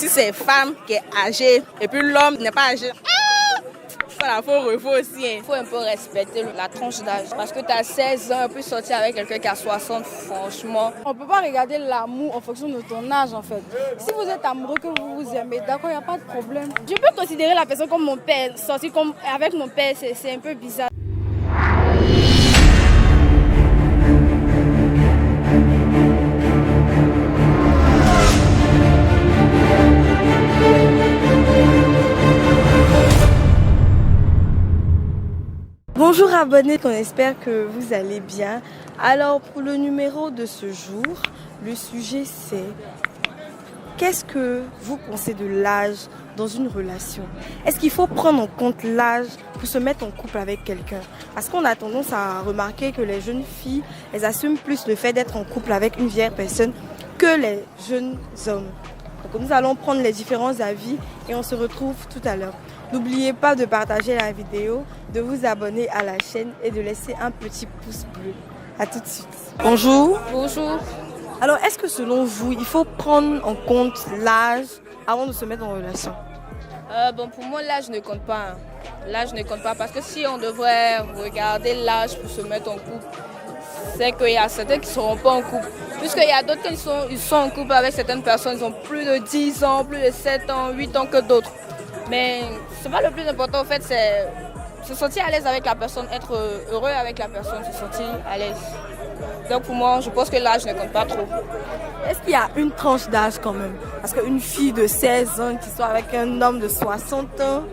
Si c'est femme qui est âgée et puis l'homme n'est pas âgé, voilà, faut aussi. Il faut un peu respecter la tranche d'âge. Parce que tu as 16 ans et puis sortir avec quelqu'un qui a 60, franchement. On ne peut pas regarder l'amour en fonction de ton âge en fait. Si vous êtes amoureux, que vous vous aimez, d'accord, il n'y a pas de problème. Je peux considérer la personne comme mon père. Sortir avec mon père, c'est un peu bizarre. Bonjour abonnés, on espère que vous allez bien. Alors pour le numéro de ce jour, le sujet c'est qu'est-ce que vous pensez de l'âge dans une relation? Est-ce qu'il faut prendre en compte l'âge pour se mettre en couple avec quelqu'un? Parce qu'on a tendance à remarquer que les jeunes filles, elles assument plus le fait d'être en couple avec une vieille personne que les jeunes hommes. Donc nous allons prendre les différents avis et on se retrouve tout à l'heure. N'oubliez pas de partager la vidéo, de vous abonner à la chaîne et de laisser un petit pouce bleu. A tout de suite. Bonjour. Bonjour. Alors, est-ce que selon vous, il faut prendre en compte l'âge avant de se mettre en relation? Pour moi, l'âge ne compte pas. L'âge ne compte pas parce que si on devrait regarder l'âge pour se mettre en couple, c'est qu'il y a certains qui ne seront pas en couple. Puisqu'il y a d'autres qui sont en couple avec certaines personnes, ils ont plus de 10 ans, plus de 7 ans, 8 ans que d'autres. Mais c'est pas le plus important en fait, c'est se sentir à l'aise avec la personne, être heureux avec la personne, se sentir à l'aise. Donc pour moi, je pense que l'âge ne compte pas trop. Est-ce qu'il y a une tranche d'âge quand même? Parce qu'une fille de 16 ans qui soit avec un homme de 60 ans...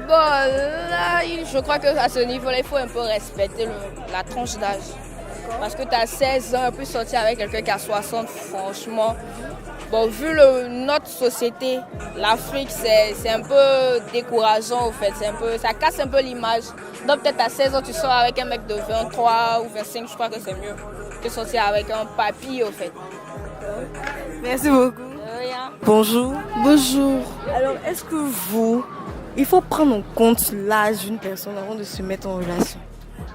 Bon, là, je crois qu'à ce niveau-là, il faut un peu respecter la tranche d'âge. Parce que tu as 16 ans et puis sortir avec quelqu'un qui a 60, franchement... Bon, vu notre société, l'Afrique, c'est un peu décourageant, en fait. Ça casse un peu l'image. Donc, peut-être à 16 ans, tu sors avec un mec de 23 ou 25, je crois que c'est mieux que sortir avec un papy, en fait. Merci beaucoup. Rien. Bonjour. Bonjour. Alors, est-ce que il faut prendre en compte l'âge d'une personne avant de se mettre en relation?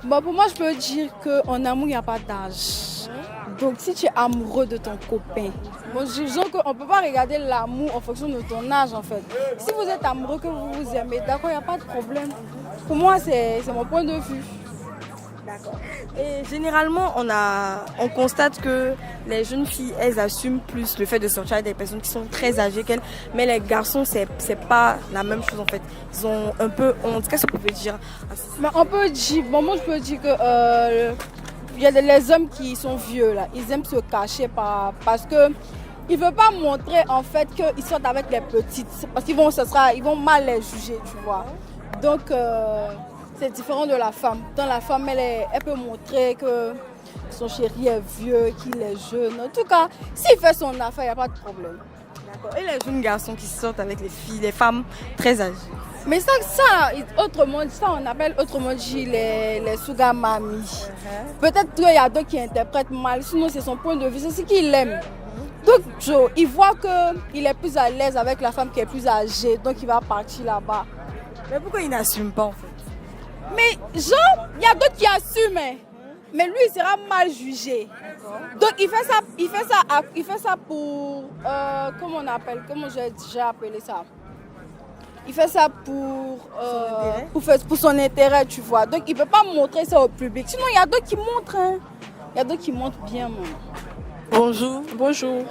Bon, pour moi, je peux dire qu'en amour, il n'y a pas d'âge. Donc, si tu es amoureux de ton copain, bon, disons qu'on ne peut pas regarder l'amour en fonction de ton âge, en fait. Si vous êtes amoureux, que vous vous aimez, d'accord, il n'y a pas de problème. Pour moi, c'est mon point de vue. D'accord. Et généralement, on constate que les jeunes filles, elles assument plus le fait de sortir avec des personnes qui sont très âgées qu'elles. Mais les garçons, c'est pas la même chose, en fait. Ils ont un peu honte. Qu'est-ce que vous pouvez dire? Mais on peut dire, bon, moi, je peux dire que... il y a les hommes qui sont vieux là, ils aiment se cacher parce que ils ne veulent pas montrer en fait qu'ils sortent avec les petites parce qu'ils vont mal les juger, tu vois. Donc c'est différent de la femme. Dans la femme, elle peut montrer que son chéri est vieux, qu'il est jeune. En tout cas, s'il fait son affaire, il n'y a pas de problème. D'accord. Et les jeunes garçons qui sortent avec les filles, les femmes très âgées? Mais ça on appelle autrement dit les sugar mami. Peut-être qu'il y a d'autres qui interprètent mal, sinon c'est son point de vue, c'est ce qu'il aime. Donc il voit qu'il est plus à l'aise avec la femme qui est plus âgée, donc il va partir là-bas. Mais pourquoi il n'assume pas en fait? Mais il y a d'autres qui assument, mais lui il sera mal jugé. Donc il fait ça pour, comment j'ai déjà appelé ça? Il fait ça pour son intérêt, tu vois. Donc, il ne peut pas montrer ça au public. Sinon, il y a d'autres qui montrent. Hein. Il y a d'autres qui montrent bien. Bonjour. Bonjour.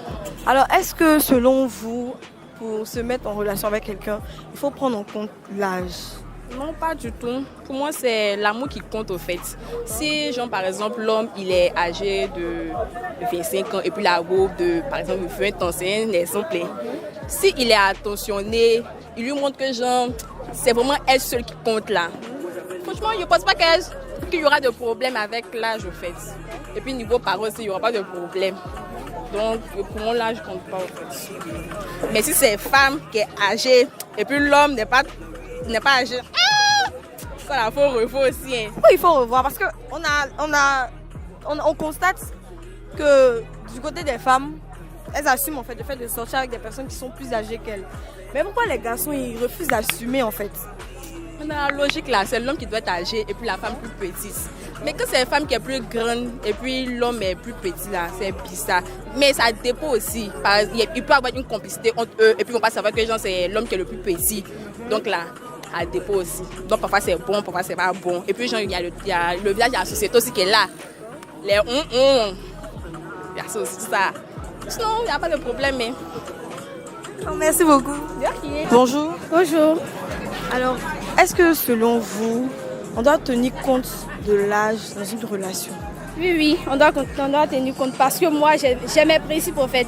Alors, est-ce que selon vous, pour se mettre en relation avec quelqu'un, il faut prendre en compte l'âge? Non, pas du tout. Pour moi, c'est l'amour qui compte au fait. Si, genre, par exemple, l'homme, il est âgé de 25 ans et puis la robe de, par exemple, 20 ans, c'est un exemple. S'il est attentionné, il lui montre que, genre, c'est vraiment elle seule qui compte là. Franchement, je ne pense pas qu'il y aura de problème avec l'âge au fait. Et puis, niveau parole, il n'y aura pas de problème. Donc, pour moi, l'âge ne compte pas au fait. Mais si c'est femme qui est âgée et puis l'homme n'est pas âgé, voilà, il faut aussi. Hein. Pourquoi il faut revoir? Parce qu'on constate que du côté des femmes, elles assument en fait le fait de sortir avec des personnes qui sont plus âgées qu'elles. Mais pourquoi les garçons ils refusent d'assumer en fait? Dans la logique là, c'est l'homme qui doit être âgé et puis la femme plus petite. Mais quand c'est une femme qui est plus grande et puis l'homme est plus petit là, c'est bizarre. Mais ça dépend aussi. Il peut y avoir une complicité entre eux et puis on va savoir que c'est l'homme qui est le plus petit. Donc là, ça dépend aussi. Donc parfois c'est bon, parfois c'est pas bon. Et puis genre, il y a le village de la société aussi qui est là. Les il y a ça aussi ça. Sinon, il n'y a pas de problème. Mais... Oh, merci beaucoup. Bonjour. Bonjour. Alors, est-ce que selon vous, on doit tenir compte de l'âge dans une relation? Oui, on doit tenir compte parce que moi, j'ai mes principes en fait.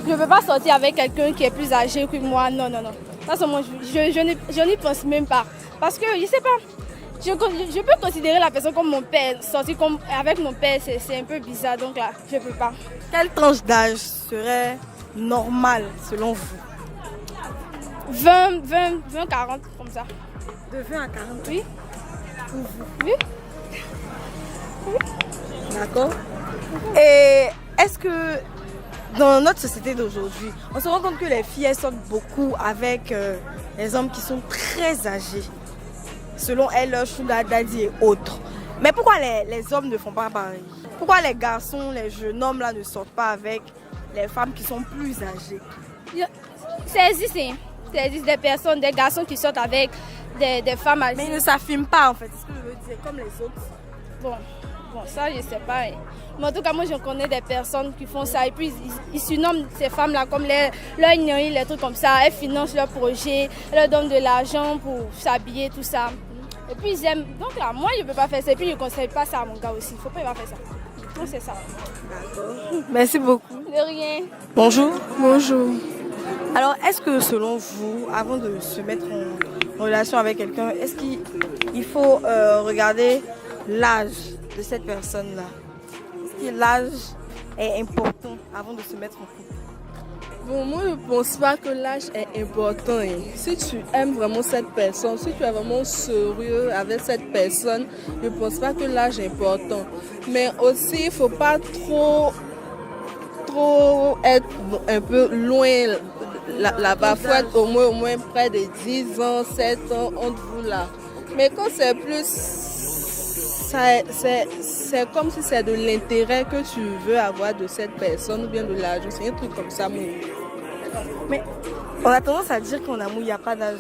Je ne peux pas sortir avec quelqu'un qui est plus âgé que moi. Non. Ça, je n'y pense même pas. Parce que, je sais pas, je peux considérer la personne comme mon père. Sortir avec mon père, c'est un peu bizarre. Donc là, je ne peux pas. Quelle tranche d'âge serait normale selon vous? 20, 40, comme ça. De 20 à 40? Oui. Pour vous? Oui. D'accord. Et est-ce que dans notre société d'aujourd'hui, on se rend compte que les filles elles sortent beaucoup avec les hommes qui sont très âgés, selon elles, leur sugar daddy et autres. Mais pourquoi les hommes ne font pas pareil? Pourquoi les garçons, les jeunes hommes là ne sortent pas avec les femmes qui sont plus âgées? Ça existe des personnes, des garçons qui sortent avec des femmes âgées. Mais ils ne s'affirment pas en fait, c'est ce que je veux dire, comme les autres. Bon, ça je sais pas. Mais en tout cas, moi je connais des personnes qui font ça et puis ils surnomment ces femmes-là comme leurs gnailles, les trucs comme ça. Elles financent leurs projets, elles leur donnent de l'argent pour s'habiller, tout ça. Et puis ils aiment. Donc là, moi je ne peux pas faire ça et puis je ne conseille pas ça à mon gars aussi. Il ne faut pas faire ça. Donc c'est ça. D'accord. Merci beaucoup. De rien. Bonjour. Bonjour. Alors, est-ce que selon vous, avant de se mettre en relation avec quelqu'un, est-ce qu'il faut regarder l'âge de cette personne-là? Est-ce que l'âge est important avant de se mettre en couple? Bon, moi, je ne pense pas que l'âge est important. Si tu aimes vraiment cette personne, si tu es vraiment sérieux avec cette personne, je ne pense pas que l'âge est important. Mais aussi, il ne faut pas trop être un peu loin là-bas. Il faut être au moins près de 10 ans, 7 ans entre vous là. Mais quand c'est plus... C'est comme si c'est de l'intérêt que tu veux avoir de cette personne ou bien de l'argent. C'est un truc comme ça. Mais on a tendance à dire qu'en amour, il n'y a pas d'âge.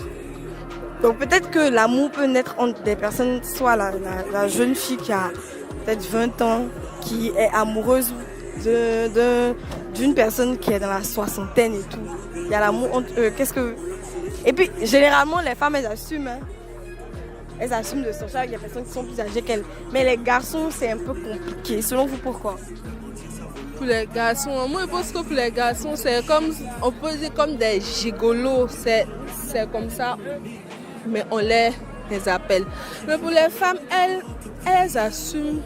Donc peut-être que l'amour peut naître entre des personnes, soit la jeune fille qui a peut-être 20 ans, qui est amoureuse d'une personne qui est dans la soixantaine et tout. Il y a l'amour entre eux. Et puis, généralement, les femmes, elles assument. Elles assument de sortir avec des personnes qui sont plus âgées qu'elles. Mais les garçons, c'est un peu compliqué. Selon vous, pourquoi? Pour les garçons, moi je pense que pour les garçons, c'est comme, on peut dire comme des gigolos. C'est comme ça, mais on les appelle. Mais pour les femmes, elles assument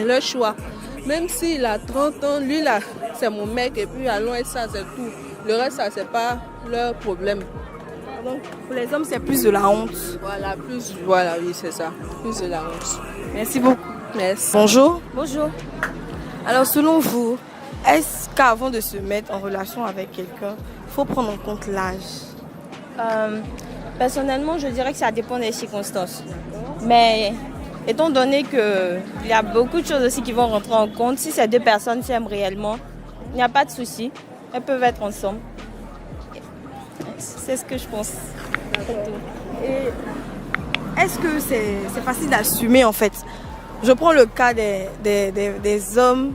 leur choix. Même s'il a 30 ans, lui là, c'est mon mec et puis allons et ça c'est tout. Le reste, ça c'est pas leur problème. Donc pour les hommes, c'est plus de la honte. Voilà, oui, c'est ça. Plus de la honte. Merci beaucoup. Merci. Bonjour. Bonjour. Alors selon vous, est-ce qu'avant de se mettre en relation avec quelqu'un, il faut prendre en compte l'âge? Personnellement, je dirais que ça dépend des circonstances. Mais étant donné qu'il y a beaucoup de choses aussi qui vont rentrer en compte, si ces deux personnes s'aiment réellement, il n'y a pas de souci. Elles peuvent être ensemble. C'est ce que je pense. Et est-ce que c'est facile d'assumer en fait? Je prends le cas des hommes,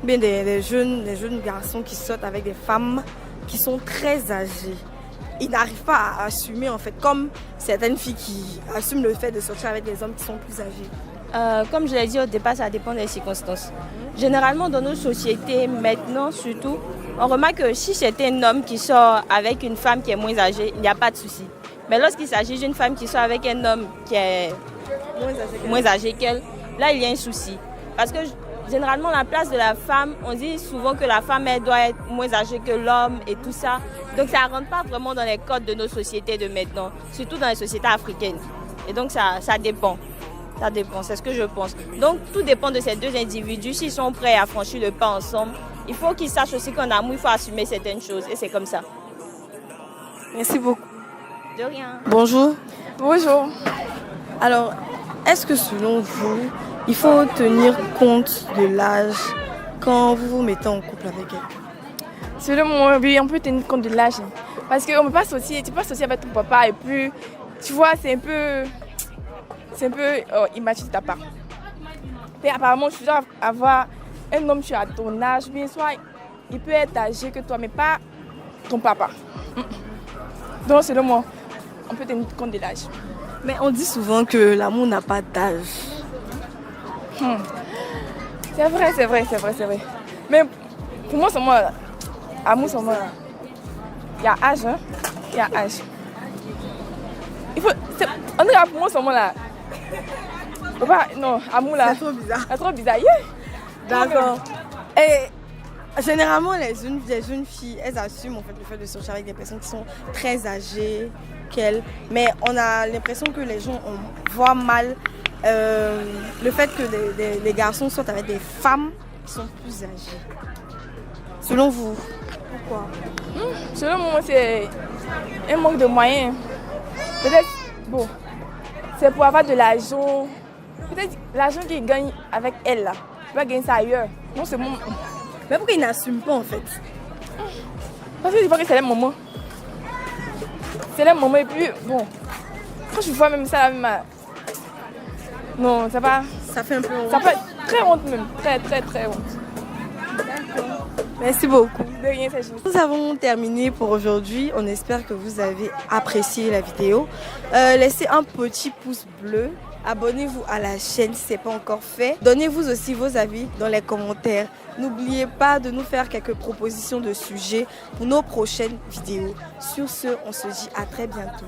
bien des jeunes garçons qui sortent avec des femmes qui sont très âgées. Ils n'arrivent pas à assumer en fait, comme certaines filles qui assument le fait de sortir avec des hommes qui sont plus âgés. Comme je l'ai dit au départ, ça dépend des circonstances. Généralement, dans nos sociétés, maintenant surtout, on remarque que si c'est un homme qui sort avec une femme qui est moins âgée, il n'y a pas de souci. Mais lorsqu'il s'agit d'une femme qui sort avec un homme qui est moins âgé qu'elle, là, il y a un souci. Parce que généralement, la place de la femme, on dit souvent que la femme, elle doit être moins âgée que l'homme et tout ça. Donc, ça ne rentre pas vraiment dans les codes de nos sociétés de maintenant, surtout dans les sociétés africaines. Et donc, ça dépend. Ça dépend, c'est ce que je pense. Donc, tout dépend de ces deux individus. S'ils sont prêts à franchir le pas ensemble, il faut qu'ils sachent aussi qu'en amour, il faut assumer certaines choses. Et c'est comme ça. Merci beaucoup. De rien. Bonjour. Bonjour. Alors, est-ce que selon vous, il faut tenir compte de l'âge quand vous vous mettez en couple avec elle? Selon moi, oui, on peut tenir compte de l'âge. Parce qu'on ne peut pas sortir, tu peux sortir avec ton papa et puis, tu vois, c'est un peu immature de ta part. Et apparemment, tu dois avoir un homme qui est à ton âge, bien soit il peut être âgé que toi, mais pas ton papa. Donc, selon moi, on peut tenir compte de l'âge. Mais on dit souvent que l'amour n'a pas d'âge. C'est vrai. Mais pour moi, amour, il y a âge, hein. Il y a âge. On dirait pour moi, là. Non, amour là. C'est trop bizarre. C'est trop bizarre. Yeah. D'accord. Et généralement, les jeunes filles, elles assument en fait, le fait de sortir avec des personnes qui sont très âgées qu'elles. Mais on a l'impression que les gens voient mal le fait que les garçons sortent avec des femmes qui sont plus âgées. Selon vous, pourquoi? Selon moi, c'est un manque de moyens. Peut-être, bon, c'est pour avoir de l'argent. Peut-être l'argent qu'ils gagnent avec elle, là, tu vas gagner ça ailleurs. Non, c'est mon... Mais pourquoi ils n'assument pas en fait? Parce que je vois que c'est les moments. C'est les moments et puis, bon, quand je vois même ça, non, ça va... Ça fait un peu honte. Ça fait très honte même, très honte. Merci beaucoup. De rien, c'est juste. Nous avons terminé pour aujourd'hui. On espère que vous avez apprécié la vidéo. Laissez un petit pouce bleu. Abonnez-vous à la chaîne si ce n'est pas encore fait. Donnez-vous aussi vos avis dans les commentaires. N'oubliez pas de nous faire quelques propositions de sujets pour nos prochaines vidéos. Sur ce, on se dit à très bientôt.